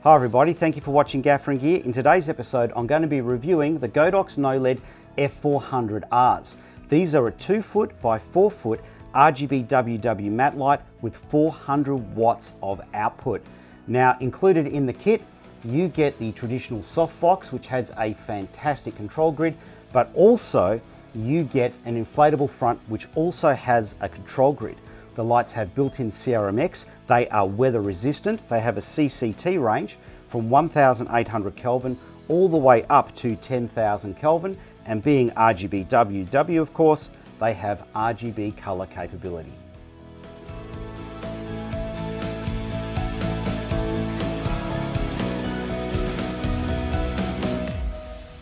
Hi everybody, thank you for watching Gaffer and Gear. In today's episode, I'm going to be reviewing the Godox No-LED F400Rs. These are a 2 foot by 4 foot RGBWW matte light with 400 watts of output. Now, included in the kit, you get the traditional softbox, which has a fantastic control grid, but also you get an inflatable front, which also has a control grid. The lights have built-in CRMX, they are weather resistant, they have a CCT range from 1800 Kelvin all the way up to 10,000 Kelvin, and being RGBWW of course, they have RGB color capability.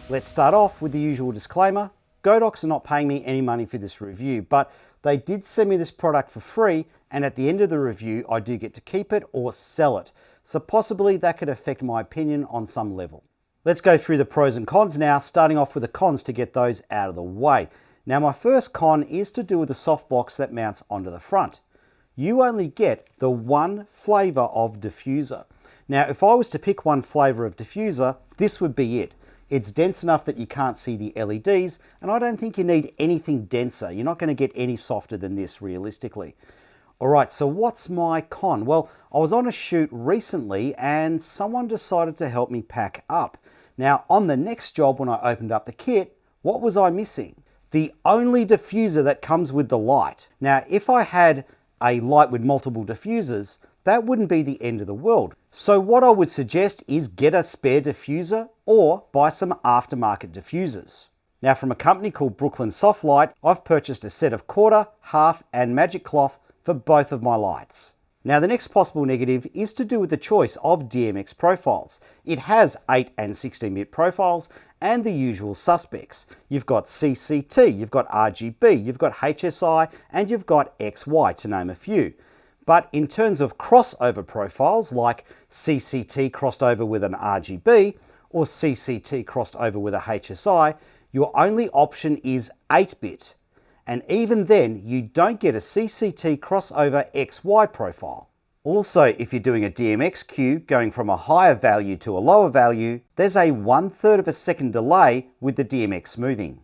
Let's start off with the usual disclaimer. Godox are not paying me any money for this review, but they did send me this product for free, and at the end of the review I do get to keep it or sell it. So possibly that could affect my opinion on some level. Let's go through the pros and cons now, starting off with the cons to get those out of the way. Now my first con is to do with the softbox that mounts onto the front. You only get the one flavor of diffuser. Now if I was to pick one flavor of diffuser, this would be it. It's dense enough that you can't see the LEDs, and I don't think you need anything denser. You're not going to get any softer than this realistically. Alright, so what's my con? Well, I was on a shoot recently and someone decided to help me pack up. Now on the next job when I opened up the kit, what was I missing? The only diffuser that comes with the light. Now if I had a light with multiple diffusers, that wouldn't be the end of the world. So what I would suggest is get a spare diffuser or buy some aftermarket diffusers. Now from a company called Brooklyn Softlight, I've purchased a set of quarter, half and magic cloth for both of my lights. Now the next possible negative is to do with the choice of DMX profiles. It has 8 and 16-bit profiles and the usual suspects. You've got CCT, you've got RGB, you've got HSI and you've got XY, to name a few. But in terms of crossover profiles like CCT crossed over with an RGB or CCT crossed over with a HSI, your only option is 8-bit. And even then, you don't get a CCT crossover XY profile. Also, if you're doing a DMX cue going from a higher value to a lower value, there's a 1/3 of a second delay with the DMX smoothing.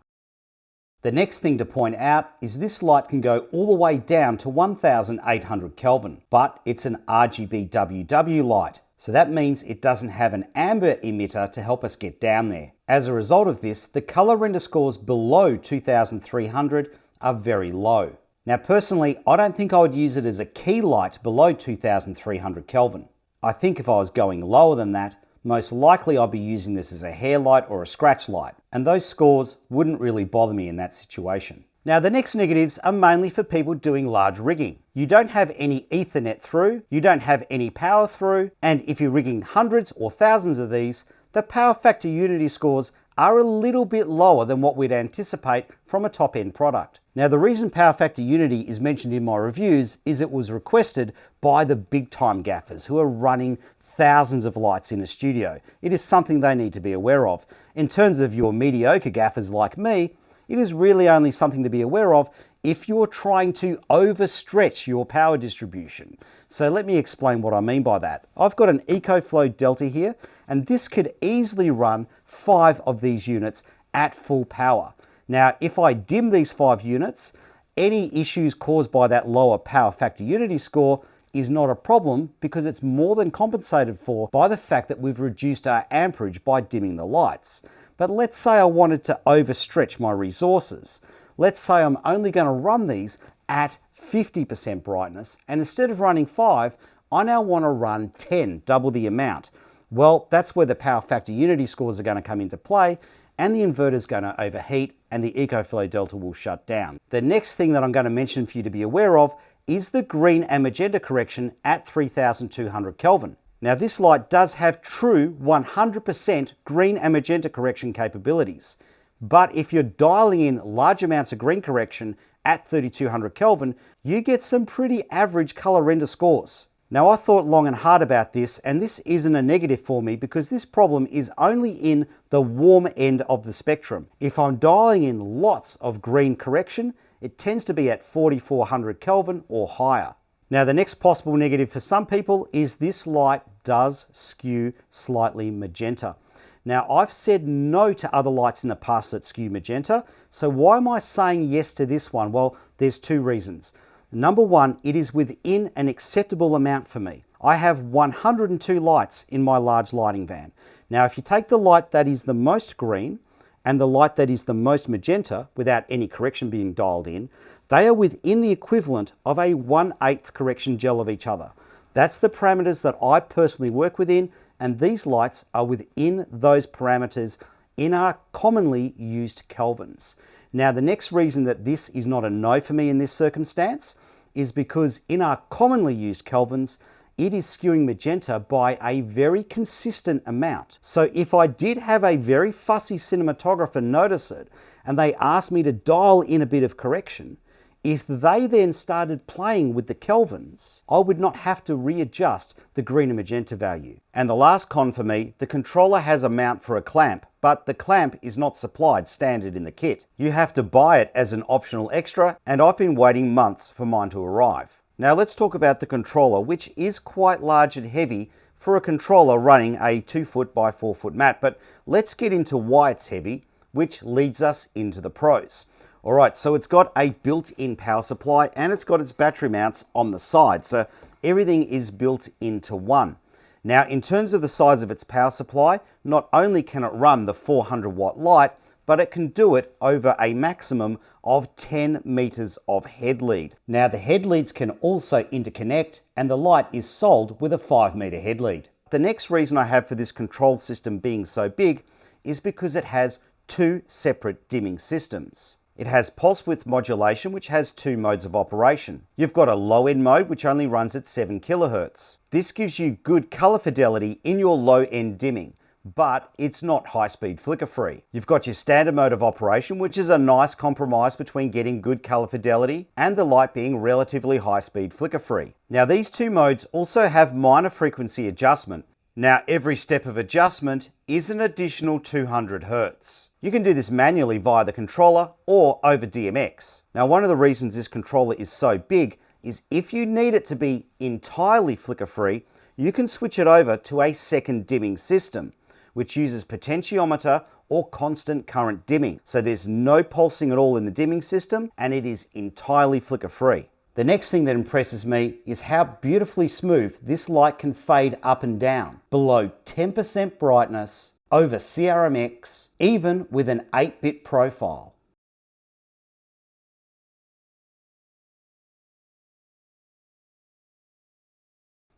The next thing to point out is this light can go all the way down to 1800 Kelvin, but it's an RGBWW light. So that means it doesn't have an amber emitter to help us get down there. As a result of this, the color render scores below 2300 are very low. Now personally, I don't think I would use it as a key light below 2300 Kelvin. I think if I was going lower than that, most likely I'd be using this as a hair light or a scratch light, and those scores wouldn't really bother me in that situation. Now the next negatives are mainly for people doing large rigging. You don't have any Ethernet through, you don't have any power through, and if you're rigging hundreds or thousands of these, the power factor unity scores are a little bit lower than what we'd anticipate from a top-end product. Now the reason power factor unity is mentioned in my reviews is it was requested by the big-time gaffers who are running thousands of lights in a studio. It is something they need to be aware of. In terms of your mediocre gaffers like me, it is really only something to be aware of if you're trying to overstretch your power distribution. So let me explain what I mean by that. I've got an EcoFlow Delta here, and this could easily run 5 of these units at full power. Now, if I dim these 5 units, any issues caused by that lower power factor unity score is not a problem because it's more than compensated for by the fact that we've reduced our amperage by dimming the lights. But let's say I wanted to overstretch my resources. Let's say I'm only going to run these at 50% brightness, and instead of running 5, I now want to run 10, double the amount. Well, that's where the power factor unity scores are going to come into play, and the inverter's going to overheat and the EcoFlow Delta will shut down. The next thing that I'm going to mention for you to be aware of is the green and magenta correction at 3200 Kelvin. Now this light does have true 100% green and magenta correction capabilities, but if you're dialing in large amounts of green correction at 3200 Kelvin, you get some pretty average color render scores. Now I thought long and hard about this, and this isn't a negative for me because this problem is only in the warm end of the spectrum. If I'm dialing in lots of green correction, it tends to be at 4400 Kelvin or higher. Now the next possible negative for some people is this light does skew slightly magenta. Now I've said no to other lights in the past that skew magenta, so why am I saying yes to this one? Well, there's two reasons. Number one, it is within an acceptable amount for me. I have 102 lights in my large lighting van. Now if you take the light that is the most green and the light that is the most magenta without any correction being dialed in, they are within the equivalent of a 1/8 correction gel of each other. That's the parameters that I personally work within, and these lights are within those parameters in our commonly used kelvins. Now the next reason that this is not a no for me in this circumstance is because in our commonly used kelvins, it is skewing magenta by a very consistent amount. So if I did have a very fussy cinematographer notice it and they asked me to dial in a bit of correction, if they then started playing with the kelvins, I would not have to readjust the green and magenta value. And the last con for me, the controller has a mount for a clamp, but the clamp is not supplied standard in the kit. You have to buy it as an optional extra, and I've been waiting months for mine to arrive. Now let's talk about the controller, which is quite large and heavy for a controller running a 2 foot by 4 foot mat, but let's get into why it's heavy, which leads us into the pros. Alright, so it's got a built-in power supply and it's got its battery mounts on the side, so everything is built into one. Now in terms of the size of its power supply, not only can it run the 400 watt light, but it can do it over a maximum of 10 meters of head lead. Now the head leads can also interconnect and the light is sold with a 5 meter head lead. The next reason I have for this control system being so big is because it has two separate dimming systems. It has pulse width modulation, which has two modes of operation. You've got a low end mode, which only runs at 7 kHz. This gives you good color fidelity in your low end dimming, but it's not high speed flicker free. You've got your standard mode of operation, which is a nice compromise between getting good color fidelity and the light being relatively high speed flicker free. Now these two modes also have minor frequency adjustment. Now every step of adjustment is an additional 200 Hz. You can do this manually via the controller or over DMX. Now one of the reasons this controller is so big is if you need it to be entirely flicker free, you can switch it over to a second dimming system, which uses potentiometer or constant current dimming. So there's no pulsing at all in the dimming system and it is entirely flicker free. The next thing that impresses me is how beautifully smooth this light can fade up and down, below 10% brightness, over CRMX, even with an 8-bit profile.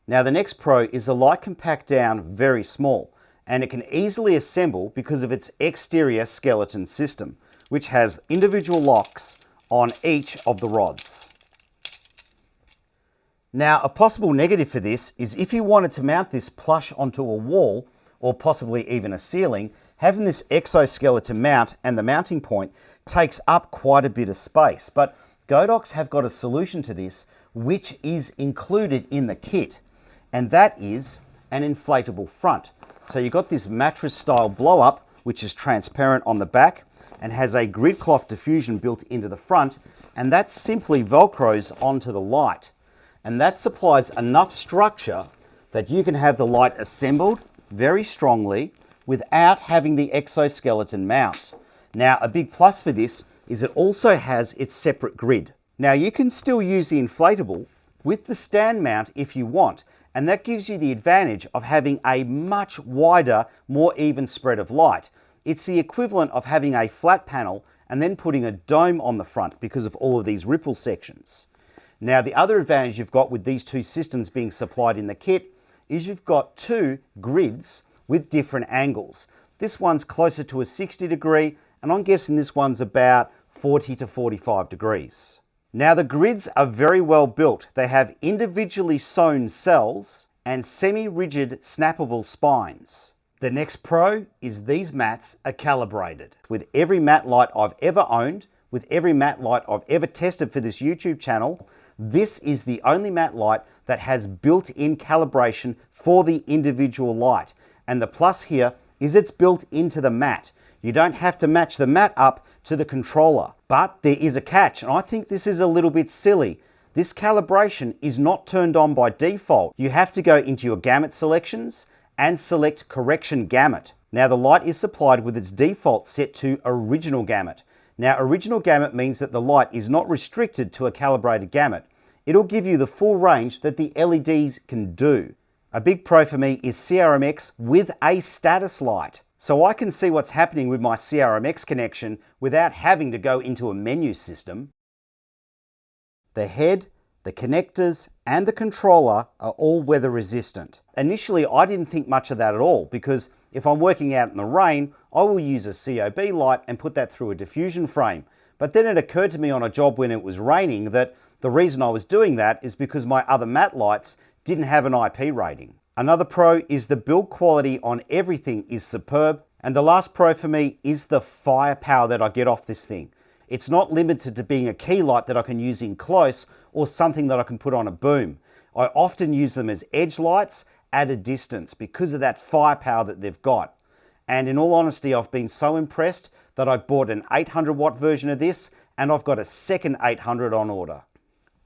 Now the next pro is the light can pack down very small, and it can easily assemble because of its exterior skeleton system, which has individual locks on each of the rods. Now, a possible negative for this is if you wanted to mount this plush onto a wall, or possibly even a ceiling, having this exoskeleton mount and the mounting point takes up quite a bit of space. But Godox have got a solution to this, which is included in the kit, and that is an inflatable front. So you've got this mattress style blow up, which is transparent on the back and has a grid cloth diffusion built into the front, and that simply velcros onto the light. And that supplies enough structure that you can have the light assembled very strongly without having the exoskeleton mount. Now, a big plus for this is it also has its separate grid. Now, you can still use the inflatable with the stand mount if you want, and that gives you the advantage of having a much wider, more even spread of light. It's the equivalent of having a flat panel and then putting a dome on the front because of all of these ripple sections. Now, the other advantage you've got with these two systems being supplied in the kit is you've got two grids with different angles. This one's closer to a 60 degree, and I'm guessing this one's about 40 to 45 degrees. Now, the grids are very well built. They have individually sewn cells and semi-rigid snappable spines. The next pro is these mats are calibrated. With every mat light I've ever owned, with every mat light I've ever tested for this YouTube channel, this is the only mat light that has built-in calibration for the individual light. And the plus here is it's built into the mat. You don't have to match the mat up to the controller. But there is a catch, and I think this is a little bit silly. this calibration is not turned on by default. You have to go into your gamut selections and select correction gamut. Now the light is supplied with its default set to original gamut. Now original gamut means that the light is not restricted to a calibrated gamut. It'll give you the full range that the LEDs can do. A big pro for me is CRMX with a status light. So I can see what's happening with my CRMX connection without having to go into a menu system. The head, the connectors, and the controller are all weather resistant. Initially, I didn't think much of that at all, because if I'm working out in the rain, I will use a COB light and put that through a diffusion frame. But then it occurred to me on a job when it was raining that the reason I was doing that is because my other matte lights didn't have an IP rating. Another pro is the build quality on everything is superb. And the last pro for me is the firepower that I get off this thing. It's not limited to being a key light that I can use in close or something that I can put on a boom. I often use them as edge lights at a distance because of that firepower that they've got. And in all honesty, I've been so impressed that I bought an 800 watt version of this and I've got a second 800 on order.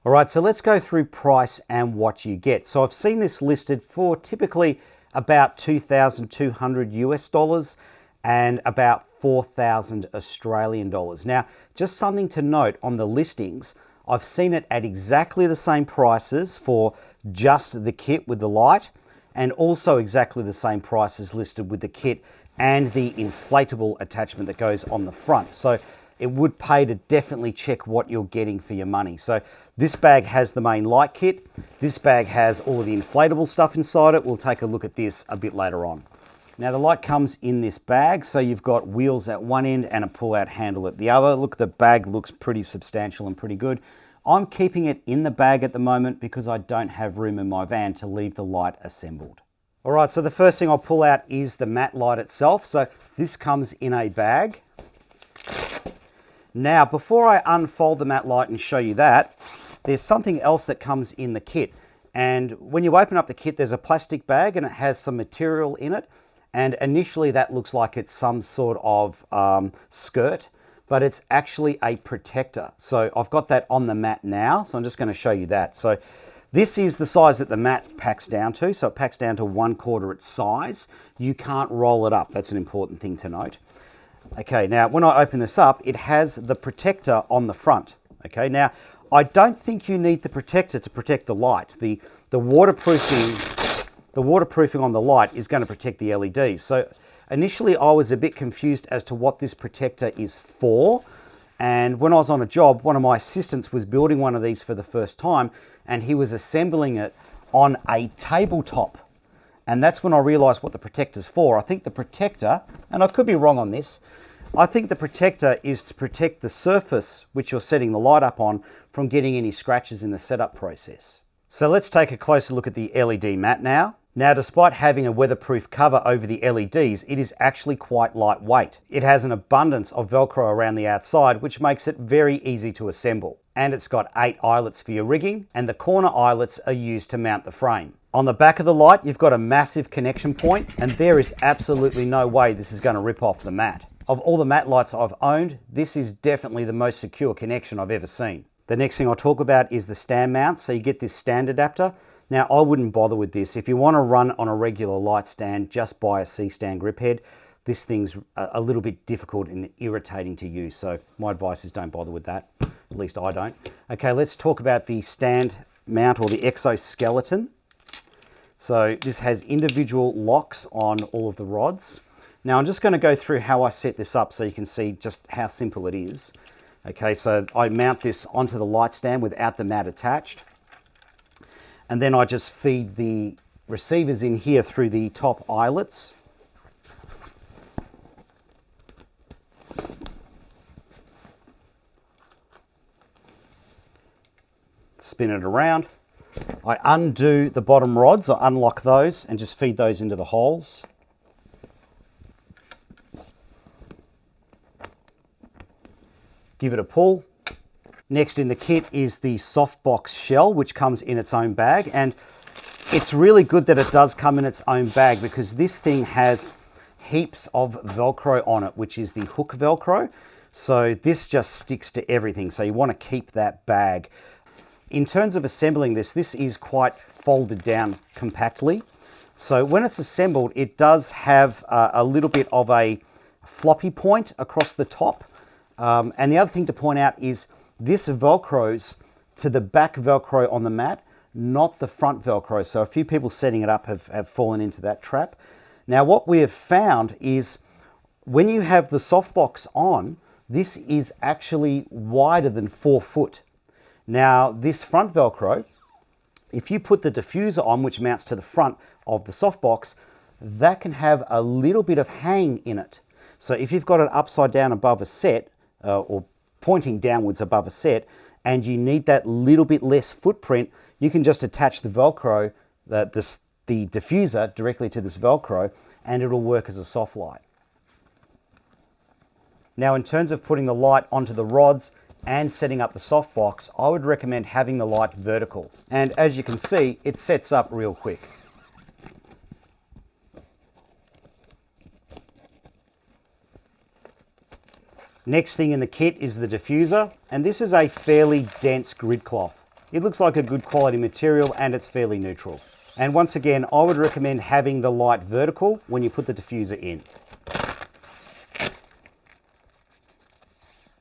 All right, so let's go through price and what you get. So I've seen this listed for typically about 2,200 US dollars and about 4,000 Australian dollars. Now, just something to note on the listings, I've seen it at exactly the same prices for just the kit with the light, and also exactly the same prices listed with the kit and the inflatable attachment that goes on the front. So it would pay to definitely check what you're getting for your money. So this bag has the main light kit. This bag has all of the inflatable stuff inside it. We'll take a look at this a bit later on. Now the light comes in this bag, so you've got wheels at one end and a pull-out handle at the other. Look, the bag looks pretty substantial and pretty good. I'm keeping it in the bag at the moment because I don't have room in my van to leave the light assembled. All right, so the first thing I'll pull out is the matte light itself. So this comes in a bag. Now, before I unfold the matte light and show you that, there's something else that comes in the kit. And when you open up the kit, there's a plastic bag and it has some material in it. And initially that looks like it's some sort of skirt, but it's actually a protector. So I've got that on the mat now, so I'm just going to show you that. So this is the size that the mat packs down to. So it packs down to 1/4 its size. You can't roll it up. That's an important thing to note. Okay, now when I open this up, it has the protector on the front. Okay, now I don't think you need the protector to protect the light. The waterproofing on the light is going to protect the LEDs. So initially I was a bit confused as to what this protector is for. And when I was on a job, one of my assistants was building one of these for the first time and he was assembling it on a tabletop. And that's when I realized what the protector's for. I think the protector, and I could be wrong on this, I think the protector is to protect the surface which you're setting the light up on from getting any scratches in the setup process. So let's take a closer look at the LED mat now. Now, despite having a weatherproof cover over the LEDs, it is actually quite lightweight. It has an abundance of Velcro around the outside, which makes it very easy to assemble. And it's got 8 eyelets for your rigging, and the corner eyelets are used to mount the frame. On the back of the light, you've got a massive connection point, and there is absolutely no way this is going to rip off the mat. Of all the matte lights I've owned, this is definitely the most secure connection I've ever seen. The next thing I'll talk about is the stand mount. So you get this stand adapter. Now, I wouldn't bother with this. If you want to run on a regular light stand, just buy a C-stand grip head. This thing's a little bit difficult and irritating to use, so my advice is don't bother with that. At least I don't. Okay, let's talk about the stand mount or the exoskeleton. So this has individual locks on all of the rods. Now I'm just going to go through how I set this up so you can see just how simple it is. Okay, so I mount this onto the light stand without the mat attached. And then I just feed the receivers in here through the top eyelets. Spin it around. I undo the bottom rods, I unlock those and just feed those into the holes. Give it a pull. Next in the kit is the softbox shell, which comes in its own bag. And it's really good that it does come in its own bag because this thing has heaps of Velcro on it, which is the hook Velcro. So this just sticks to everything. So you want to keep that bag. In terms of assembling this, this is quite folded down compactly. So when it's assembled, it does have a little bit of a floppy point across the top. And the other thing to point out is this Velcros to the back Velcro on the mat, not the front Velcro. So a few people setting it up have fallen into that trap. Now what we have found is when you have the softbox on, this is actually wider than 4 foot. Now this front Velcro, if you put the diffuser on, which mounts to the front of the softbox, that can have a little bit of hang in it. So if you've got it upside down above a set, or pointing downwards above a set, and you need that little bit less footprint, you can just attach the Velcro, the diffuser directly to this Velcro, and it'll work as a soft light. Now in terms of putting the light onto the rods and setting up the softbox, I would recommend having the light vertical. And as you can see, it sets up real quick. Next thing in the kit is the diffuser, and this is a fairly dense grid cloth. It looks like a good quality material and it's fairly neutral. And once again, I would recommend having the light vertical when you put the diffuser in.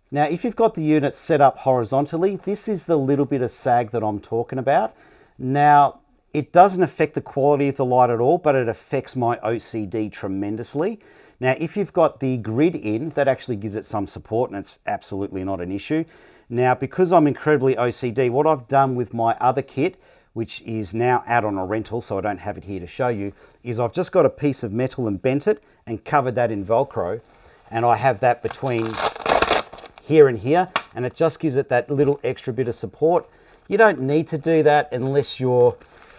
Now, if you've got the unit set up horizontally, this is the little bit of sag that I'm talking about. Now, it doesn't affect the quality of the light at all, but it affects my OCD tremendously. Now, if you've got the grid in, that actually gives it some support and it's absolutely not an issue. Now, because I'm incredibly OCD, what I've done with my other kit, which is now out on a rental, so I don't have it here to show you, is I've just got a piece of metal and bent it and covered that in Velcro. And I have that between here and here, and it just gives it that little extra bit of support. You don't need to do that unless you're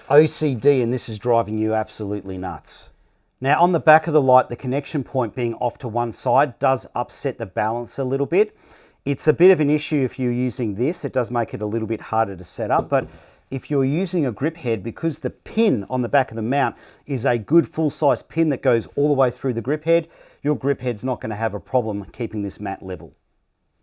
OCD and this is driving you absolutely nuts. Now on the back of the light, the connection point being off to one side does upset the balance a little bit. It's a bit of an issue if you're using this. It does make it a little bit harder to set up, but if you're using a grip head, because the pin on the back of the mount is a good full-size pin that goes all the way through the grip head, your grip head's not going to have a problem keeping this mat level.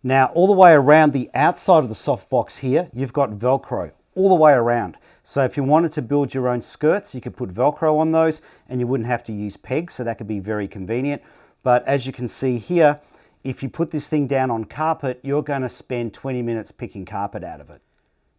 Now all the way around the outside of the softbox here, you've got Velcro all the way around. So if you wanted to build your own skirts, you could put Velcro on those and you wouldn't have to use pegs, so that could be very convenient. But as you can see here, if you put this thing down on carpet, you're going to spend 20 minutes picking carpet out of it.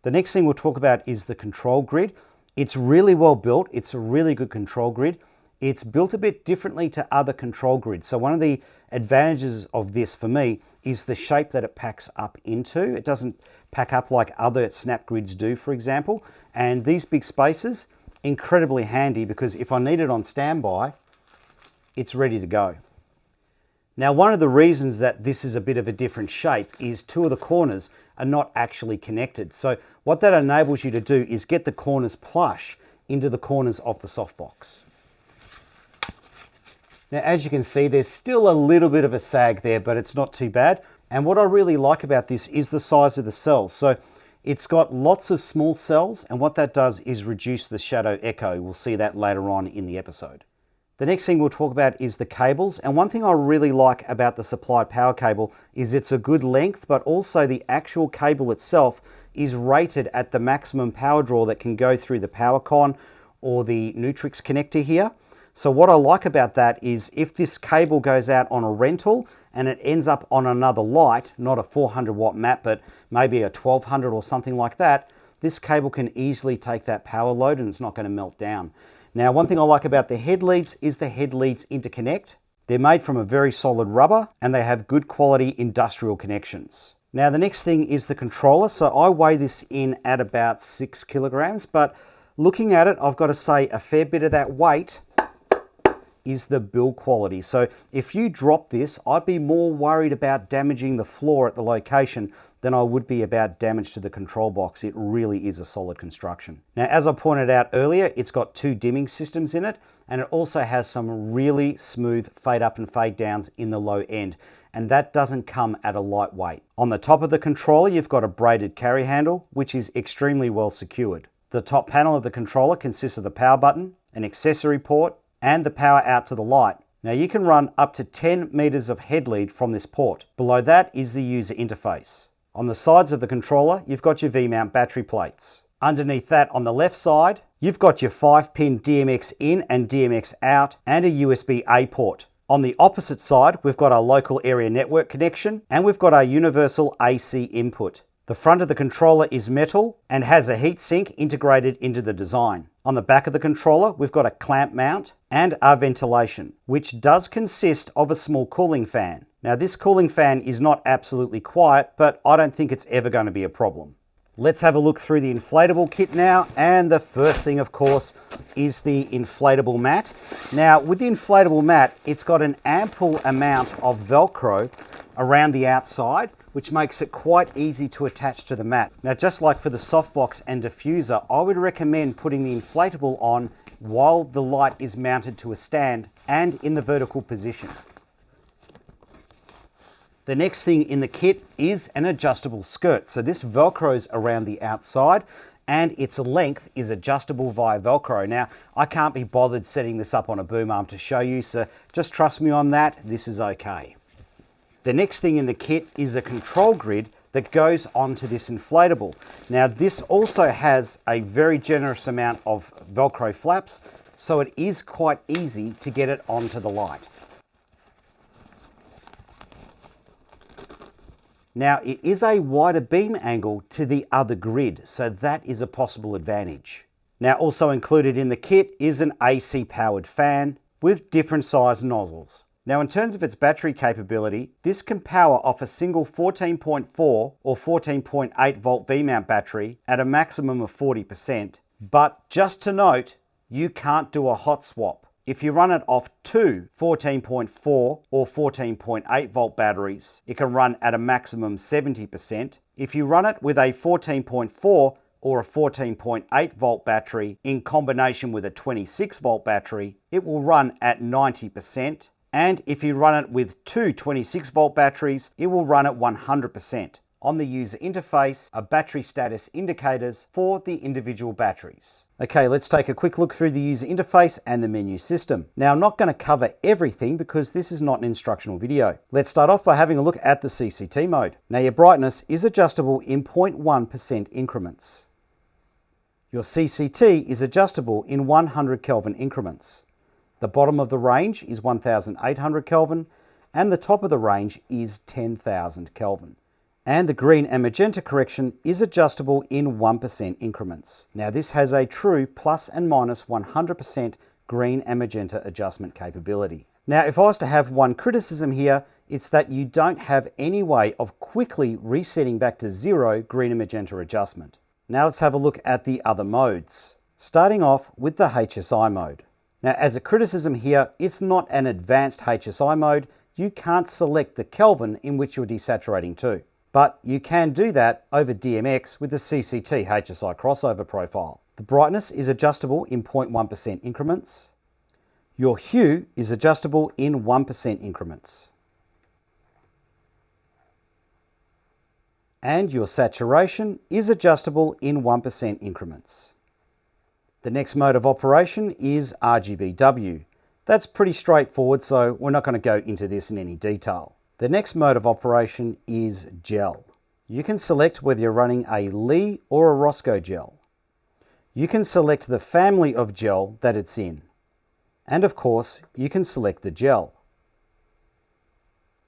The next thing we'll talk about is the control grid. It's really well built. It's a really good control grid. It's built a bit differently to other control grids. So one of the advantages of this for me is the shape that it packs up into. It doesn't pack up like other snap grids do, for example. And these big spaces, incredibly handy because if I need it on standby, it's ready to go. Now, one of the reasons that this is a bit of a different shape is two of the corners are not actually connected. So what that enables you to do is get the corners plush into the corners of the softbox. Now, as you can see, there's still a little bit of a sag there, but it's not too bad. And what I really like about this is the size of the cells. So it's got lots of small cells, and what that does is reduce the shadow echo. We'll see that later on in the episode. The next thing we'll talk about is the cables. And one thing I really like about the supplied power cable is it's a good length, but also the actual cable itself is rated at the maximum power draw that can go through the power con or the Nutrix connector here. So what I like about that is if this cable goes out on a rental and it ends up on another light, not a 400 watt mat, but maybe a 1200 or something like that, this cable can easily take that power load and it's not going to melt down. Now, one thing I like about the head leads is the head leads interconnect. They're made from a very solid rubber and they have good quality industrial connections. Now, the next thing is the controller. So I weigh this in at about 6 kilograms, but looking at it, I've got to say a fair bit of that weight is the build quality. So if you drop this, I'd be more worried about damaging the floor at the location than I would be about damage to the control box. It really is a solid construction. Now, as I pointed out earlier, it's got 2 dimming systems in it, and it also has some really smooth fade up and fade downs in the low end, and that doesn't come at a light weight. On the top of the controller, you've got a braided carry handle, which is extremely well secured. The top panel of the controller consists of the power button, an accessory port, and the power out to the light. Now you can run up to 10 meters of head lead from this port. Below that is the user interface. On the sides of the controller, you've got your V-mount battery plates. Underneath that on the left side, you've got your 5-pin DMX in and DMX out and a USB-A port. On the opposite side, we've got our local area network connection and we've got our universal AC input. The front of the controller is metal and has a heatsink integrated into the design. On the back of the controller, we've got a clamp mount and our ventilation, which does consist of a small cooling fan. Now this cooling fan is not absolutely quiet, but I don't think it's ever going to be a problem. Let's have a look through the inflatable kit now, and the first thing of course is the inflatable mat. Now with the inflatable mat, it's got an ample amount of Velcro around the outside, which makes it quite easy to attach to the mat. Now just like for the softbox and diffuser, I would recommend putting the inflatable on while the light is mounted to a stand and in the vertical position. The next thing in the kit is an adjustable skirt. So this Velcros around the outside and its length is adjustable via Velcro. Now, I can't be bothered setting this up on a boom arm to show you, so just trust me on that, this is okay. The next thing in the kit is a control grid that goes onto this inflatable. Now, this also has a very generous amount of Velcro flaps, so it is quite easy to get it onto the light. Now it is a wider beam angle to the other grid, so that is a possible advantage. Now also included in the kit is an AC powered fan with different size nozzles. Now in terms of its battery capability, this can power off a single 14.4 or 14.8 volt V-mount battery at a maximum of 40%. But just to note, you can't do a hot swap. If you run it off two 14.4 or 14.8 volt batteries, it can run at a maximum 70%. If you run it with a 14.4 or a 14.8 volt battery in combination with a 26 volt battery, it will run at 90%. And if you run it with two 26 volt batteries, it will run at 100%. On the user interface are battery status indicators for the individual batteries. Okay, let's take a quick look through the user interface and the menu system. Now, I'm not going to cover everything because this is not an instructional video. Let's start off by having a look at the CCT mode. Now, your brightness is adjustable in 0.1% increments. Your CCT is adjustable in 100 Kelvin increments. The bottom of the range is 1800 Kelvin and the top of the range is 10,000 Kelvin. And the green and magenta correction is adjustable in 1% increments. Now this has a true plus and minus 100% green and magenta adjustment capability. Now if I was to have one criticism here, it's that you don't have any way of quickly resetting back to 0 green and magenta adjustment. Now let's have a look at the other modes. Starting off with the HSI mode. Now as a criticism here, it's not an advanced HSI mode. You can't select the Kelvin in which you're desaturating to. But you can do that over DMX with the CCT HSI crossover profile. The brightness is adjustable in 0.1% increments. Your hue is adjustable in 1% increments. And your saturation is adjustable in 1% increments. The next mode of operation is RGBW. That's pretty straightforward, so we're not going to go into this in any detail. The next mode of operation is gel. You can select whether you're running a Lee or a Roscoe gel. You can select the family of gel that it's in. And of course, you can select the gel.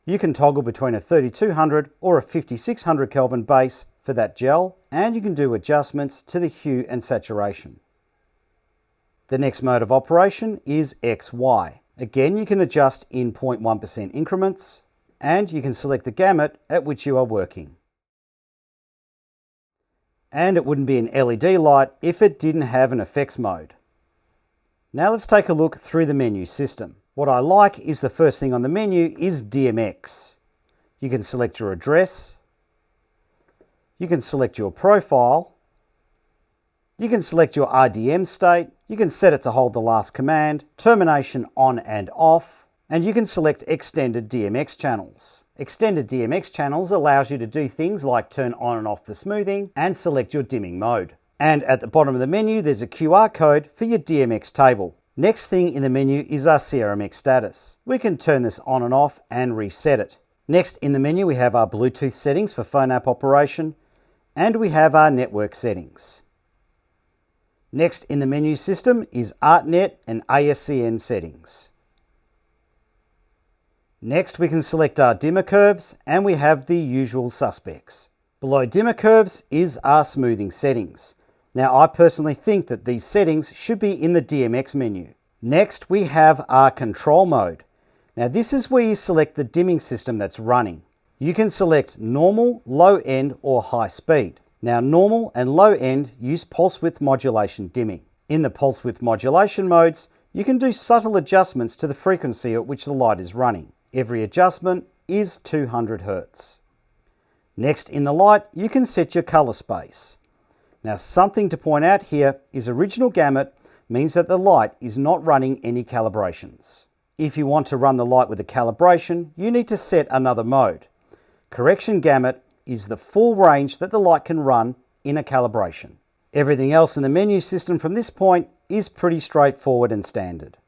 You can toggle between a 3200 or a 5600 Kelvin base for that gel, and you can do adjustments to the hue and saturation. The next mode of operation is XY. Again, you can adjust in 0.1% increments, and you can select the gamut at which you are working. And it wouldn't be an LED light if it didn't have an effects mode. Now let's take a look through the menu system. What I like is the first thing on the menu is DMX. You can select your address, you can select your profile, you can select your RDM state, you can set it to hold the last command, termination on and off, and you can select extended DMX channels. Extended DMX channels allows you to do things like turn on and off the smoothing and select your dimming mode. And at the bottom of the menu, there's a QR code for your DMX table. Next thing in the menu is our CRMX status. We can turn this on and off and reset it. Next in the menu we have our Bluetooth settings for phone app operation, and we have our network settings. Next in the menu system is ArtNet and ASCN settings. Next we can select our dimmer curves, and we have the usual suspects. Below dimmer curves is our smoothing settings. Now I personally think that these settings should be in the DMX menu. Next we have our control mode. Now this is where you select the dimming system that's running. You can select normal, low end or high speed. Now normal and low end use pulse width modulation dimming. In the pulse width modulation modes, you can do subtle adjustments to the frequency at which the light is running. Every adjustment is 200 Hz. Next in the light, you can set your color space. Now something to point out here is original gamut means that the light is not running any calibrations. If you want to run the light with a calibration, you need to set another mode. Correction gamut is the full range that the light can run in a calibration. Everything else in the menu system from this point is pretty straightforward and standard.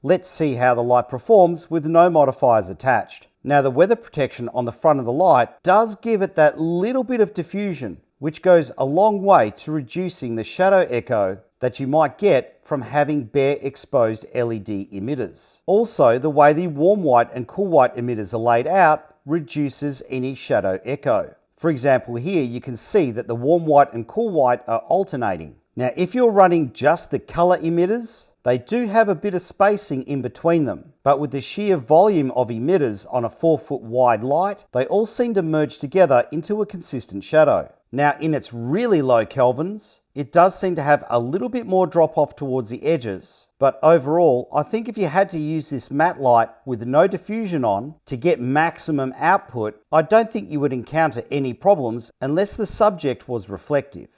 Let's see how the light performs with no modifiers attached. Now the weather protection on the front of the light does give it that little bit of diffusion, which goes a long way to reducing the shadow echo that you might get from having bare exposed LED emitters. Also, the way the warm white and cool white emitters are laid out reduces any shadow echo. For example, here you can see that the warm white and cool white are alternating. Now, if you're running just the color emitters, they do have a bit of spacing in between them, but with the sheer volume of emitters on a 4-foot wide light, they all seem to merge together into a consistent shadow. Now, in its really low kelvins, it does seem to have a little bit more drop off towards the edges, but overall, I think if you had to use this matte light with no diffusion on to get maximum output, I don't think you would encounter any problems unless the subject was reflective.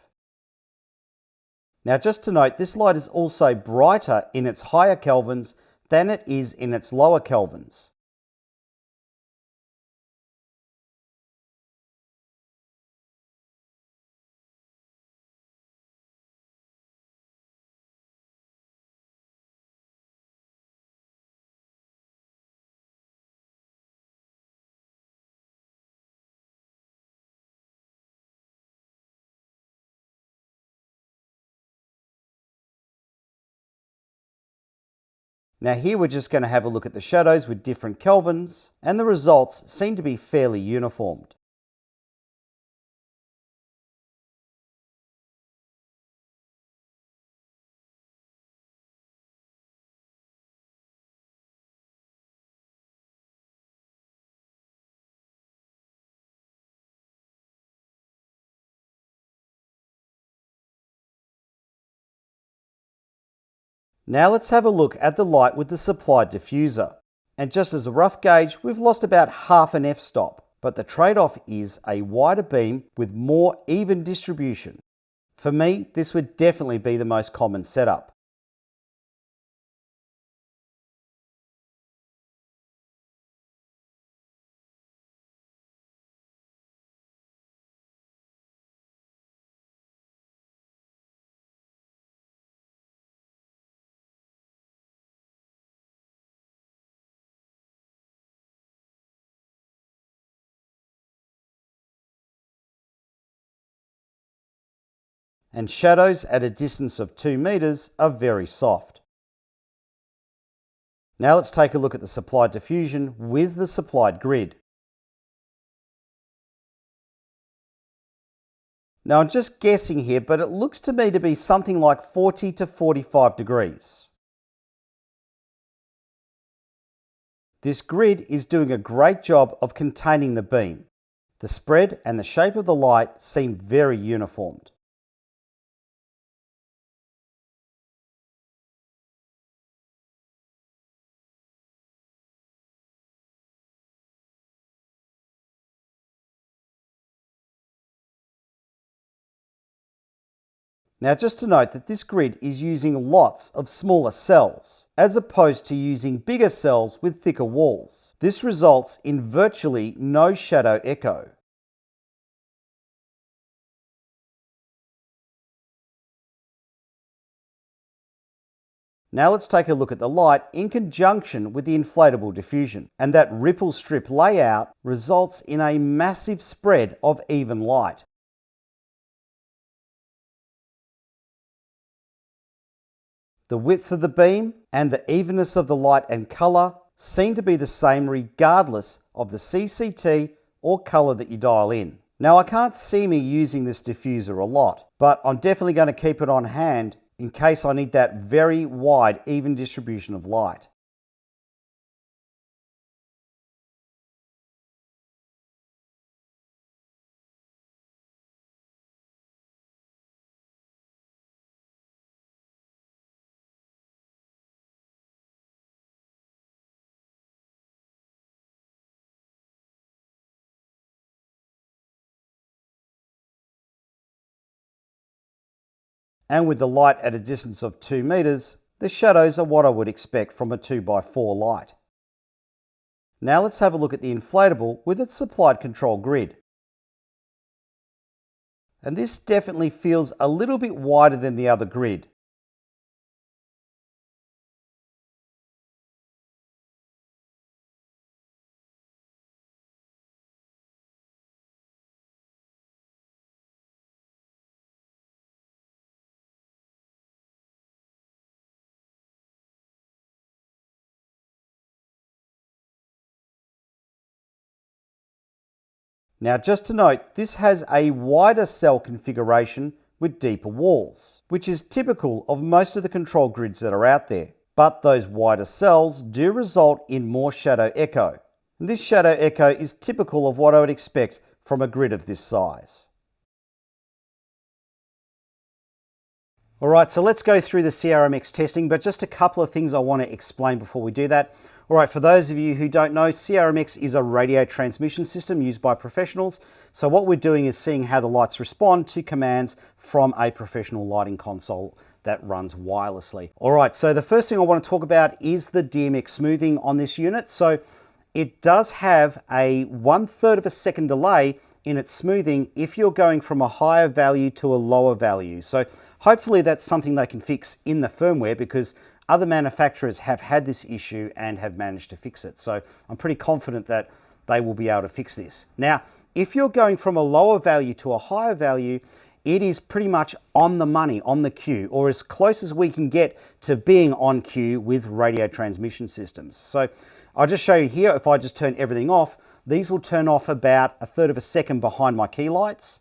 Now just to note, this light is also brighter in its higher kelvins than it is in its lower kelvins. Now here we're just going to have a look at the shadows with different kelvins, and the results seem to be fairly uniformed. Now let's have a look at the light with the supplied diffuser. And just as a rough gauge, we've lost about half an f-stop, but the trade-off is a wider beam with more even distribution. For me, this would definitely be the most common setup. And shadows at a distance of 2 meters are very soft. Now let's take a look at the supplied diffusion with the supplied grid. Now I'm just guessing here, but it looks to me to be something like 40 to 45 degrees. This grid is doing a great job of containing the beam. The spread and the shape of the light seem very uniformed. Now just to note that this grid is using lots of smaller cells, as opposed to using bigger cells with thicker walls. This results in virtually no shadow echo. Now let's take a look at the light in conjunction with the inflatable diffusion. And that ripple strip layout results in a massive spread of even light. The width of the beam and the evenness of the light and colour seem to be the same regardless of the CCT or colour that you dial in. Now I can't see me using this diffuser a lot, but I'm definitely going to keep it on hand in case I need that very wide, even distribution of light. And with the light at a distance of 2 meters, the shadows are what I would expect from a 2x4 light. Now let's have a look at the inflatable with its supplied control grid. And this definitely feels a little bit wider than the other grid. Now just to note, this has a wider cell configuration with deeper walls, which is typical of most of the control grids that are out there. But those wider cells do result in more shadow echo. And this shadow echo is typical of what I would expect from a grid of this size. Alright, so let's go through the CRMX testing, but just a couple of things I want to explain before we do that. Alright, for those of you who don't know, CRMX is a radio transmission system used by professionals. So what we're doing is seeing how the lights respond to commands from a professional lighting console that runs wirelessly. Alright, so the first thing I want to talk about is the DMX smoothing on this unit. So it does have a 1/3 of a second delay in its smoothing if you're going from a higher value to a lower value. So hopefully that's something they can fix in the firmware, because other manufacturers have had this issue and have managed to fix it. So I'm pretty confident that they will be able to fix this. Now, if you're going from a lower value to a higher value, it is pretty much on the money, on the cue, or as close as we can get to being on cue with radio transmission systems. So I'll just show you here, if I just turn everything off, these will turn off about 1/3 of a second behind my key lights.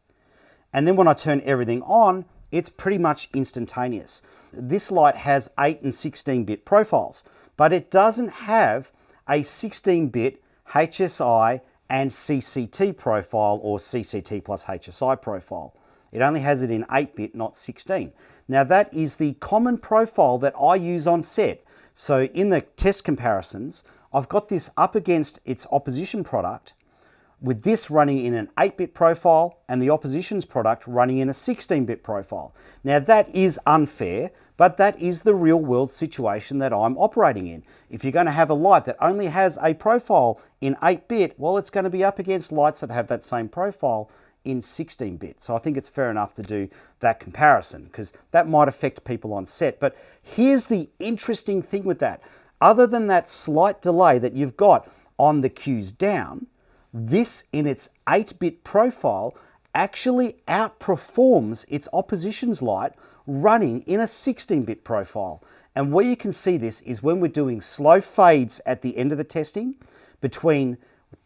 And then when I turn everything on, it's pretty much instantaneous. This light has 8 and 16-bit profiles, but it doesn't have a 16-bit HSI and CCT profile, or CCT plus HSI profile. It only has it in 8-bit, not 16. Now that is the common profile that I use on set. So in the test comparisons, I've got this up against its opposition product, with this running in an 8-bit profile and the opposition's product running in a 16-bit profile. Now that is unfair, but that is the real world situation that I'm operating in. If you're going to have a light that only has a profile in 8-bit, well, it's going to be up against lights that have that same profile in 16-bit. So I think it's fair enough to do that comparison, because that might affect people on set. But here's the interesting thing with that. Other than that slight delay that you've got on the cues down, this in its 8-bit profile actually outperforms its opposition's light running in a 16-bit profile. And where you can see this is when we're doing slow fades at the end of the testing between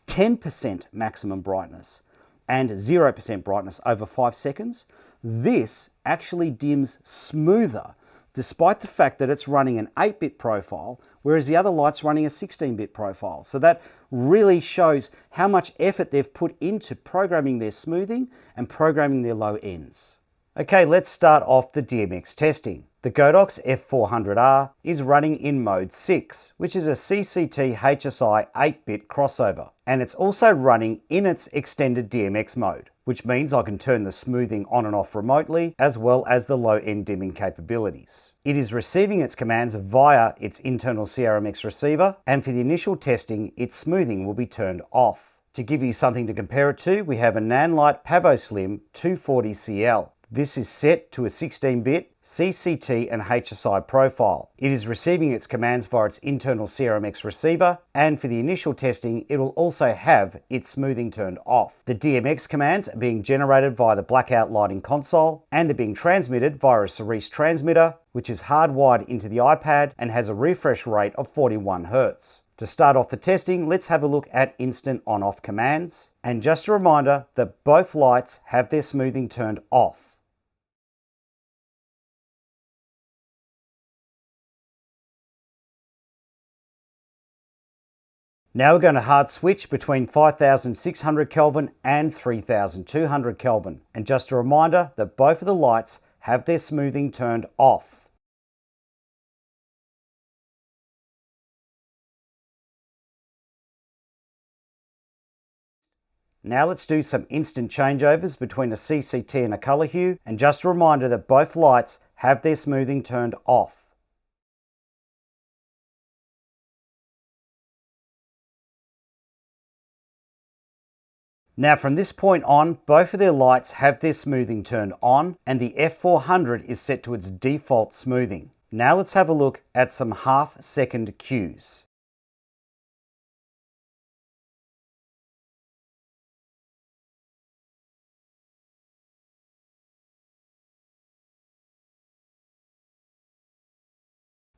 10% maximum brightness and 0% brightness over 5 seconds. This actually dims smoother, despite the fact that it's running an 8-bit profile, whereas the other light's running a 16-bit profile. So that really shows how much effort they've put into programming their smoothing and programming their low ends. Okay, let's start off the DMX testing. The Godox F400R is running in mode 6, which is a CCT HSI 8-bit crossover. And it's also running in its extended DMX mode, which means I can turn the smoothing on and off remotely, as well as the low end dimming capabilities. It is receiving its commands via its internal CRMX receiver, and for the initial testing, its smoothing will be turned off. To give you something to compare it to, we have a Nanlite PavoSlim 240CL. This is set to a 16-bit CCT and HSI profile. It is receiving its commands via its internal CRMX receiver, and for the initial testing it will also have its smoothing turned off. The DMX commands are being generated via the blackout lighting console, and they're being transmitted via a Cerise transmitter, which is hardwired into the iPad and has a refresh rate of 41 Hz. To start off the testing, let's have a look at instant on-off commands. And just a reminder that both lights have their smoothing turned off. Now we're going to hard switch between 5600 Kelvin and 3200 Kelvin. And just a reminder that both of the lights have their smoothing turned off. Now let's do some instant changeovers between a CCT and a color hue, and just a reminder that both lights have their smoothing turned off. Now from this point on, both of their lights have their smoothing turned on, and the F400 is set to its default smoothing. Now let's have a look at some half-second cues.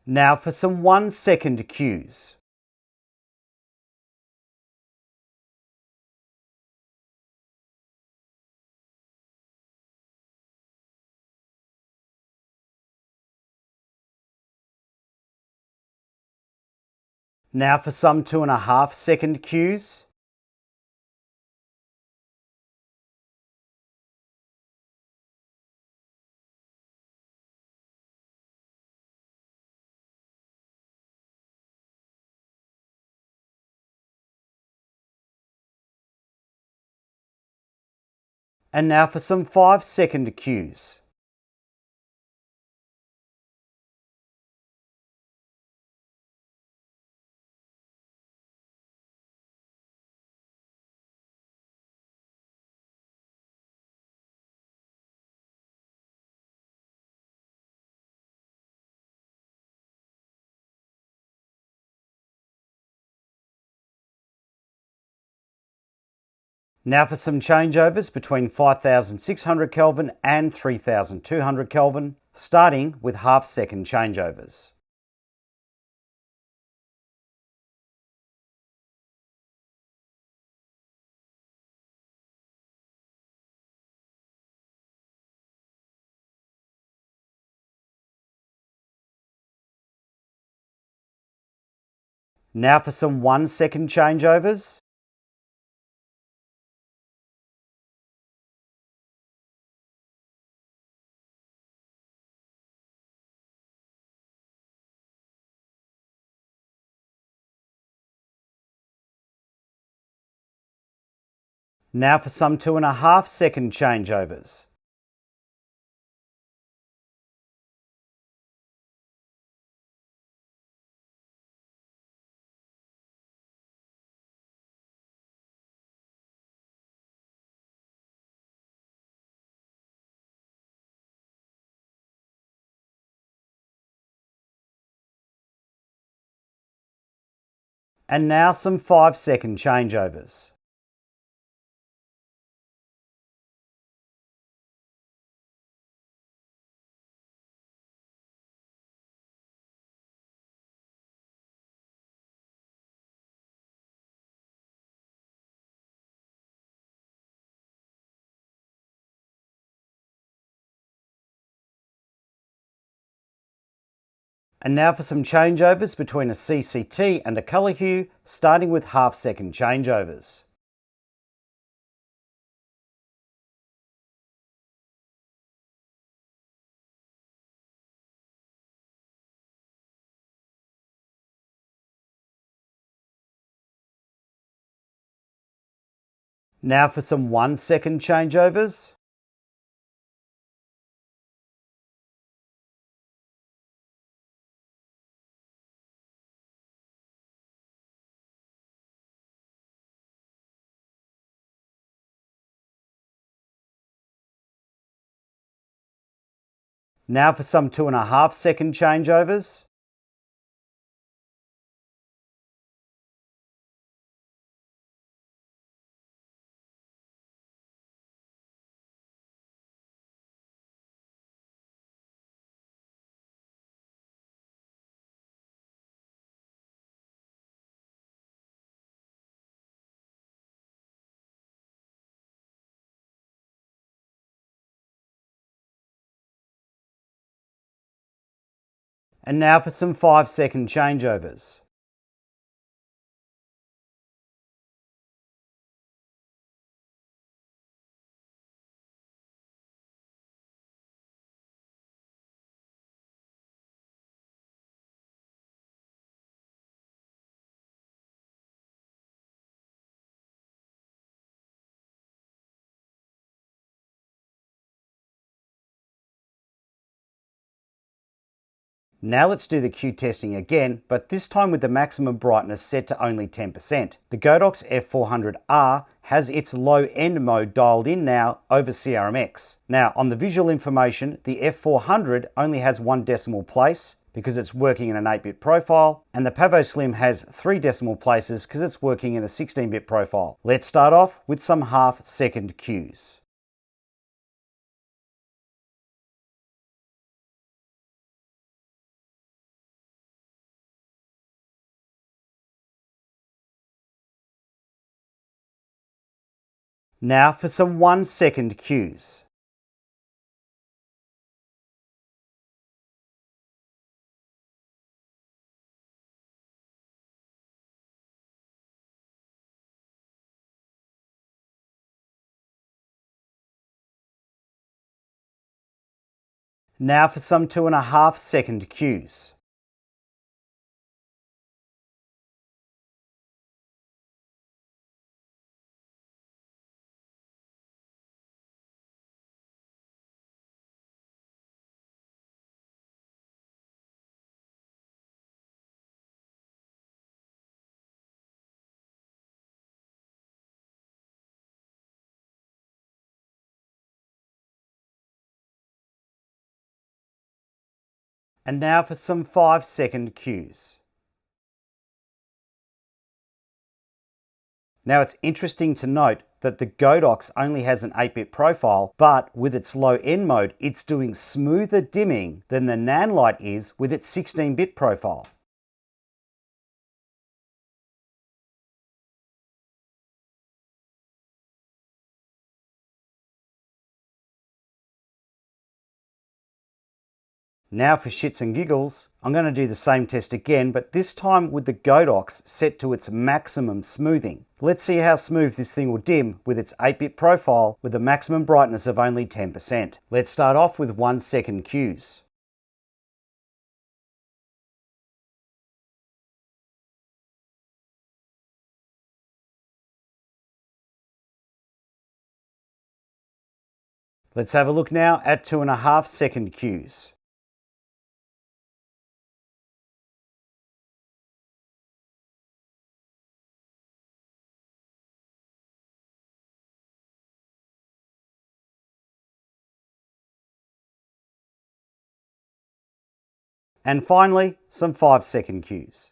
Now for some 1-second cues. Now for some 2.5-second cues. And now for some 5-second cues. Now for some changeovers between 5600 Kelvin and 3200 Kelvin, starting with half-second changeovers. Now for some 1-second changeovers. Now for some 2.5-second changeovers. And now some 5-second changeovers. And now for some changeovers between a CCT and a color hue, starting with half-second changeovers. Now for some 1-second changeovers. Now for some 2.5 second changeovers. And now for some 5-second changeovers. Now let's do the Q testing again, but this time with the maximum brightness set to only 10%. The Godox F400R has its low end mode dialed in now over CRMX. Now on the visual information, the F400 only has 1 decimal place because it's working in an 8-bit profile, and the Pavo Slim has 3 decimal places because it's working in a 16-bit profile. Let's start off with some half-second cues. Now for some 1-second cues. Now for some 2.5 second cues. And now for some 5-second cues. Now it's interesting to note that the Godox only has an 8-bit profile, but with its low end mode, it's doing smoother dimming than the Nanlite is with its 16-bit profile. Now for shits and giggles, I'm going to do the same test again, but this time with the Godox set to its maximum smoothing. Let's see how smooth this thing will dim with its 8-bit profile with a maximum brightness of only 10%. Let's start off with 1-second cues. Let's have a look now at 2.5 second cues. And finally, some 5-second cues.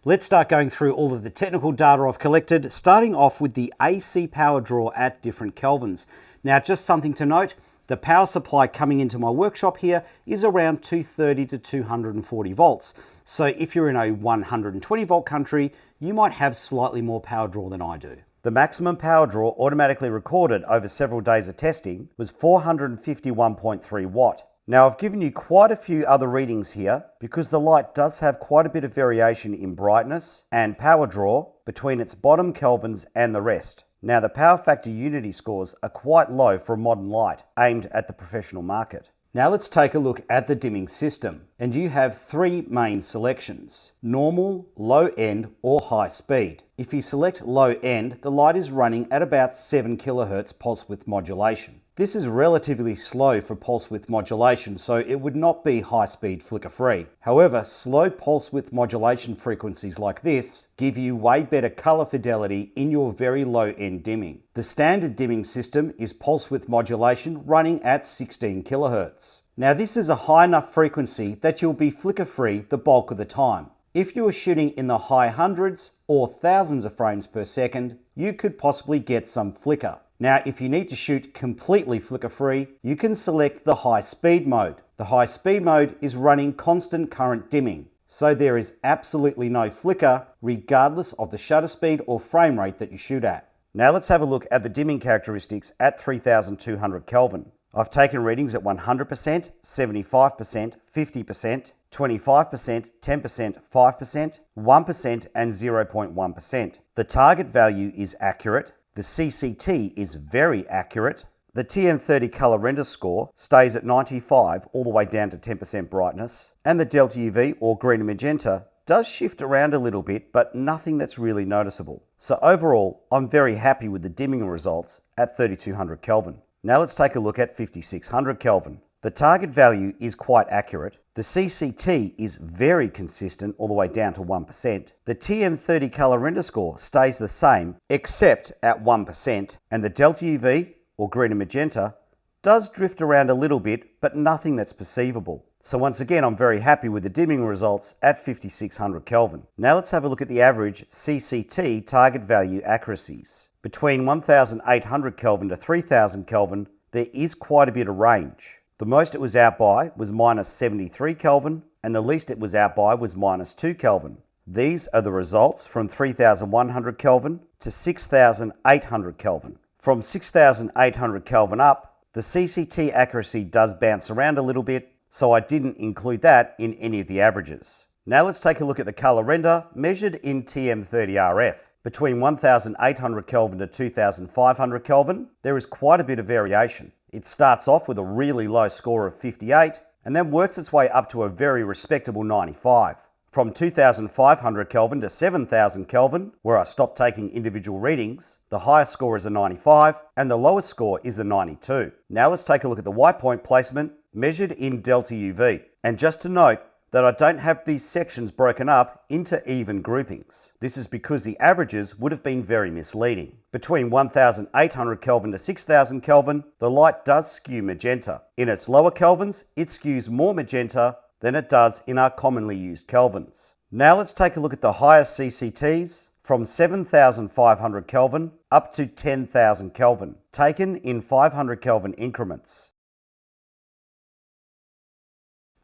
Let's start going through all of the technical data I've collected, starting off with the AC power draw at different kelvins. Now, just something to note, the power supply coming into my workshop here is around 230 to 240 volts. So if you're in a 120 volt country, you might have slightly more power draw than I do. The maximum power draw automatically recorded over several days of testing was 451.3 watt. Now I've given you quite a few other readings here because the light does have quite a bit of variation in brightness and power draw between its bottom kelvins and the rest. Now the power factor unity scores are quite low for a modern light aimed at the professional market. Now let's take a look at the dimming system, and you have three main selections: normal, low end, or high speed. If you select low end, the light is running at about 7 kHz pulse width modulation. This is relatively slow for pulse width modulation, so it would not be high speed flicker free. However, slow pulse width modulation frequencies like this give you way better color fidelity in your very low end dimming. The standard dimming system is pulse width modulation running at 16 kHz. Now this is a high enough frequency that you'll be flicker free the bulk of the time. If you are shooting in the high hundreds or thousands of frames per second, you could possibly get some flicker. Now, if you need to shoot completely flicker free, you can select the high speed mode. The high speed mode is running constant current dimming, so there is absolutely no flicker regardless of the shutter speed or frame rate that you shoot at. Now let's have a look at the dimming characteristics at 3200 Kelvin. I've taken readings at 100%, 75%, 50%, 25%, 10%, 5%, 1% and 0.1%. The target value is accurate. The CCT is very accurate. The TM30 color render score stays at 95 all the way down to 10% brightness. And the delta UV or green and magenta does shift around a little bit, but nothing that's really noticeable. So overall, I'm very happy with the dimming results at 3200 Kelvin. Now let's take a look at 5600 Kelvin. The target value is quite accurate. The CCT is very consistent all the way down to 1%. The TM30 color render score stays the same except at 1%, and the delta UV or green and magenta does drift around a little bit, but nothing that's perceivable. So once again, I'm very happy with the dimming results at 5600 Kelvin. Now let's have a look at the average CCT target value accuracies. Between 1800 Kelvin to 3000 Kelvin, there is quite a bit of range. The most it was out by was minus 73 Kelvin, and the least it was out by was minus 2 Kelvin. These are the results from 3100 Kelvin to 6800 Kelvin. From 6800 Kelvin up, the CCT accuracy does bounce around a little bit, so I didn't include that in any of the averages. Now let's take a look at the color render measured in TM30RF. Between 1800 Kelvin to 2500 Kelvin, there is quite a bit of variation. It starts off with a really low score of 58 and then works its way up to a very respectable 95. From 2500 Kelvin to 7000 Kelvin, where I stopped taking individual readings, the highest score is a 95 and the lowest score is a 92. Now let's take a look at the white point placement measured in delta UV. And just to note that I don't have these sections broken up into even groupings. This is because the averages would have been very misleading. Between 1800 Kelvin to 6000 Kelvin, the light does skew magenta. In its lower kelvins, it skews more magenta than it does in our commonly used kelvins. Now let's take a look at the highest CCTs from 7500 Kelvin up to 10,000 Kelvin, taken in 500 Kelvin increments.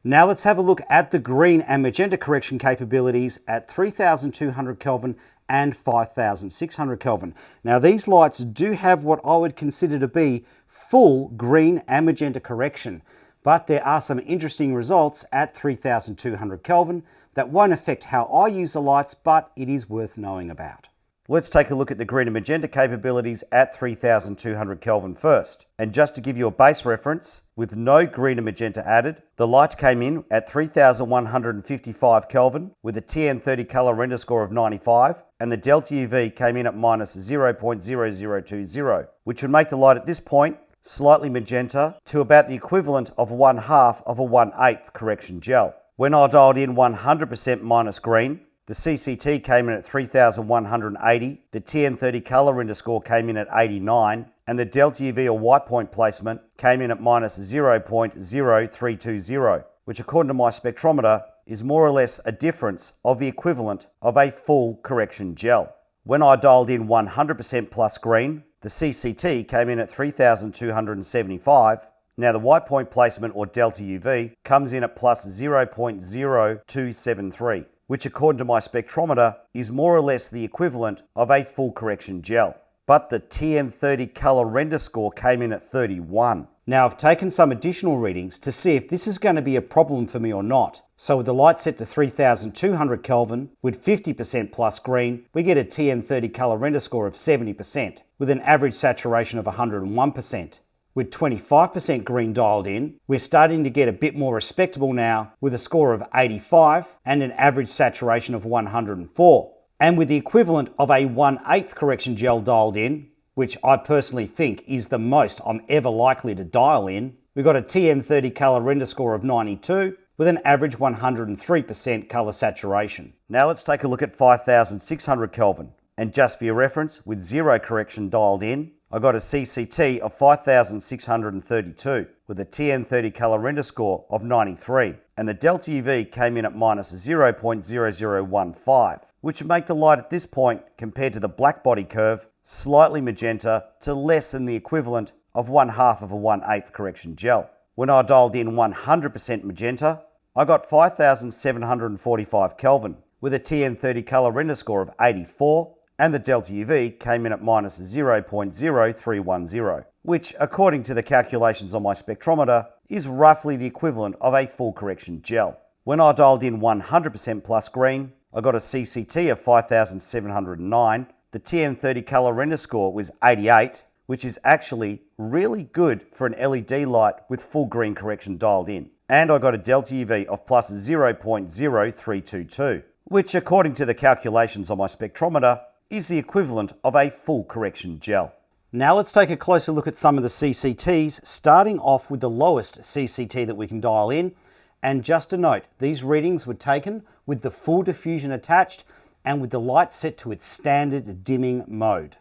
Now let's have a look at the green and magenta correction capabilities at 3200 Kelvin and 5600 Kelvin. Now these lights do have what I would consider to be full green and magenta correction, but there are some interesting results at 3200 Kelvin that won't affect how I use the lights, but it is worth knowing about. Let's take a look at the green and magenta capabilities at 3200 Kelvin first. And just to give you a base reference, with no green and magenta added, the light came in at 3155 Kelvin with a TM30 color render score of 95, and the delta UV came in at minus 0.0020, which would make the light at this point slightly magenta to about the equivalent of 1/2 of a 1/8 correction gel. When I dialed in 100% minus green, the CCT came in at 3180, the TM30 color render score came in at 89, and the delta UV or white point placement came in at minus 0.0320, which according to my spectrometer is more or less a difference of the equivalent of a full correction gel. When I dialed in 100% plus green, the CCT came in at 3275. Now the white point placement or delta UV comes in at plus 0.0273. which according to my spectrometer is more or less the equivalent of a full correction gel. But the TM30 color render score came in at 31. Now I've taken some additional readings to see if this is going to be a problem for me or not. So with the light set to 3200 Kelvin with 50% plus green, we get a TM30 color render score of 70% with an average saturation of 101%. with 25% green dialed in, we're starting to get a bit more respectable now with a score of 85 and an average saturation of 104. And with the equivalent of a 1/8 correction gel dialed in, which I personally think is the most I'm ever likely to dial in, we've got a TM30 color render score of 92 with an average 103% color saturation. Now let's take a look at 5600 Kelvin. And just for your reference, with zero correction dialed in, I got a CCT of 5632 with a TM30 color render score of 93. And the delta UV came in at minus 0.0015, which would make the light at this point, compared to the black body curve, slightly magenta to less than the equivalent of 1/2 of a 1/8 correction gel. When I dialed in 100% magenta, I got 5745 Kelvin with a TM30 color render score of 84, and the delta UV came in at minus 0.0310, which, according to the calculations on my spectrometer, is roughly the equivalent of a full correction gel. When I dialed in 100% plus green, I got a CCT of 5709. The TM30 color render score was 88, which is actually really good for an LED light with full green correction dialed in. And I got a delta UV of plus 0.0322, which, according to the calculations on my spectrometer, is the equivalent of a full correction gel. Now let's take a closer look at some of the CCTs, starting off with the lowest CCT that we can dial in. And just a note, these readings were taken with the full diffusion attached and with the light set to its standard dimming mode.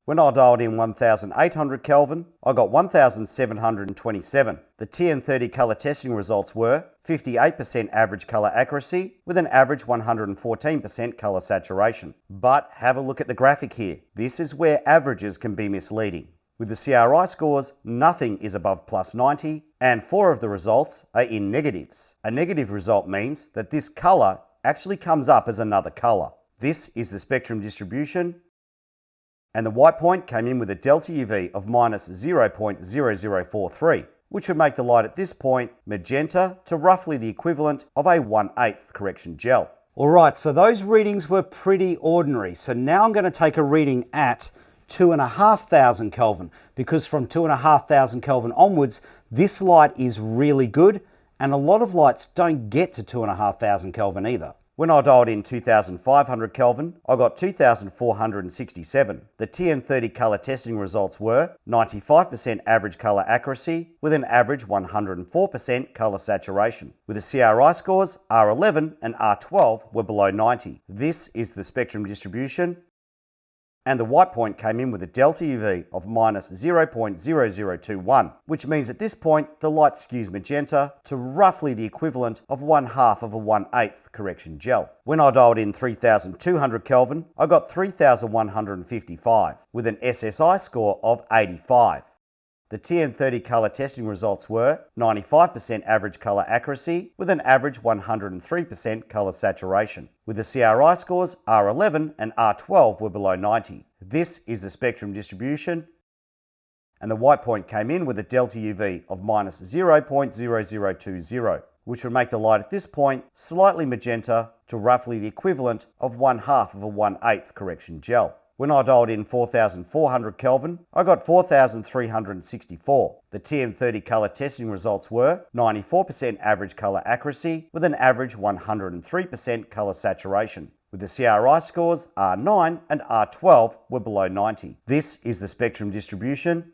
When I dialed in 1800 Kelvin, I got 1727. The TM30 color testing results were 58% average color accuracy with an average 114% color saturation. But have a look at the graphic here. This is where averages can be misleading. With the CRI scores, nothing is above plus 90, and 4 of the results are in negatives. A negative result means that this color actually comes up as another color. This is the spectrum distribution, and the white point came in with a delta UV of minus 0.0043, which would make the light at this point magenta to roughly the equivalent of a 1/8 correction gel. Alright, so those readings were pretty ordinary. So now I'm going to take a reading at 2500 Kelvin, because from 2500 Kelvin onwards, this light is really good, and a lot of lights don't get to 2500 Kelvin either. When I dialed in 2500 Kelvin, I got 2467. The TM30 color testing results were 95% average color accuracy with an average 104% color saturation. With the CRI scores, R11 and R12 were below 90. This is the spectrum distribution, and the white point came in with a delta UV of minus 0.0021, which means at this point the light skews magenta to roughly the equivalent of 1/2 of a 1/8 correction gel. When I dialed in 3200 Kelvin, I got 3155 with an SSI score of 85. The TM30 color testing results were 95% average color accuracy with an average 103% color saturation. With the CRI scores, R11 and R12 were below 90. This is the spectrum distribution, and the white point came in with a delta UV of minus 0.0020, which would make the light at this point slightly magenta to roughly the equivalent of 1/2 of a 1/8 correction gel. When I dialed in 4400 Kelvin, I got 4364. The TM30 color testing results were 94% average color accuracy with an average 103% color saturation. With the CRI scores, R9 and R12 were below 90. This is the spectrum distribution,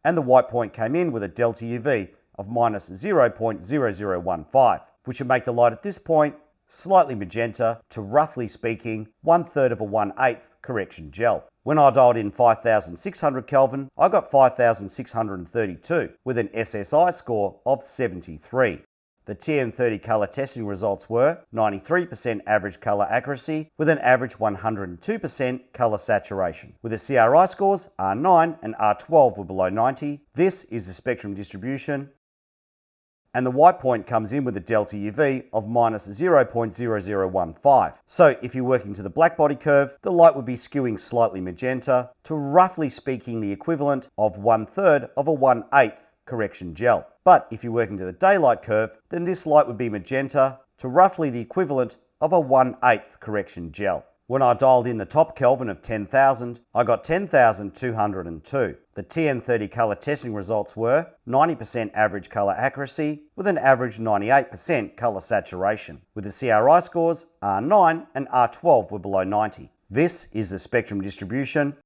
and the white point came in with a delta UV of minus 0.0015, which would make the light at this point slightly magenta to, roughly speaking, 1/3 of a 1/8 correction gel. When I dialed in 5600 Kelvin, I got 5632 with an SSI score of 73. The TM30 color testing results were 93% average color accuracy with an average 102% color saturation. With the CRI scores, R9 and R12 were below 90. This is the spectrum distribution, and the white point comes in with a delta UV of minus 0.0015. So if you're working to the black body curve, the light would be skewing slightly magenta to, roughly speaking, the equivalent of 1/3 of a 1/8 correction gel. But if you're working to the daylight curve, then this light would be magenta to roughly the equivalent of a 1/8 correction gel. When I dialed in the top Kelvin of 10,000, I got 10,202. The TN30 colour testing results were 90% average colour accuracy with an average 98% colour saturation, with the CRI scores R9 and R12 were below 90. This is the spectrum distribution,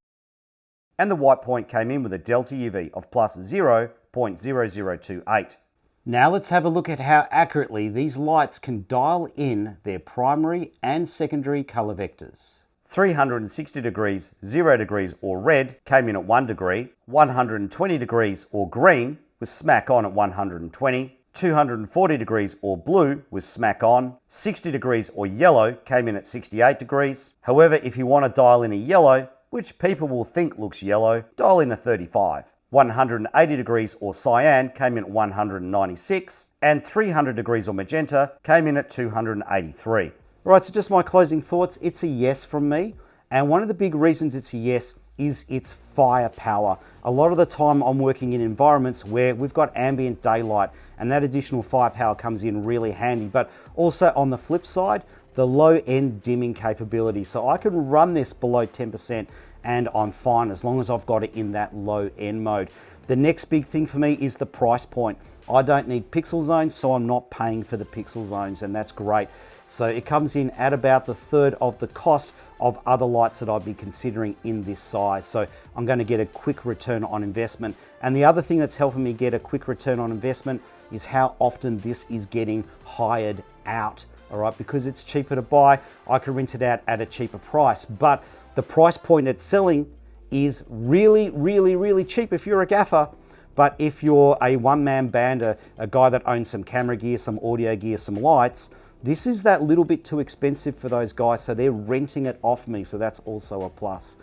and the white point came in with a delta UV of plus 0.0028. Now let's have a look at how accurately these lights can dial in their primary and secondary colour vectors. 360 degrees, 0 degrees or red came in at 1 degree, 120 degrees or green was smack on at 120, 240 degrees or blue was smack on, 60 degrees or yellow came in at 68 degrees. However, if you want to dial in a yellow, which people will think looks yellow, dial in a 35. 180 degrees or cyan came in at 196, and 300 degrees or magenta came in at 283. Right, so just my closing thoughts. It's a yes from me, and one of the big reasons it's a yes is its firepower. A lot of the time I'm working in environments where we've got ambient daylight, and that additional firepower comes in really handy. But also on the flip side, the low end dimming capability. So I can run this below 10% and I'm fine as long as I've got it in that low end mode. The next big thing for me is the price point. I don't need pixel zones, so I'm not paying for the pixel zones, and that's great. So it comes in at about the third of the cost of other lights that I'd be considering in this size. So I'm going to get a quick return on investment. And the other thing that's helping me get a quick return on investment is how often this is getting hired out. All right, because it's cheaper to buy, I can rent it out at a cheaper price. But the price point it's selling is really, really, really cheap if you're a gaffer. But if you're a one-man band, a guy that owns some camera gear, some audio gear, some lights, this is that little bit too expensive for those guys, so they're renting it off me, so that's also a plus.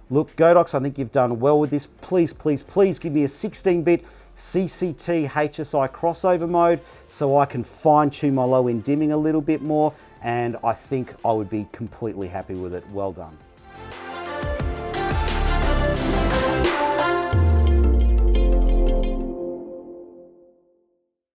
Look, Godox, I think you've done well with this. Please, please, please give me a 16-bit CCT HSI crossover mode so I can fine-tune my low-end dimming a little bit more, and I think I would be completely happy with it. Well done.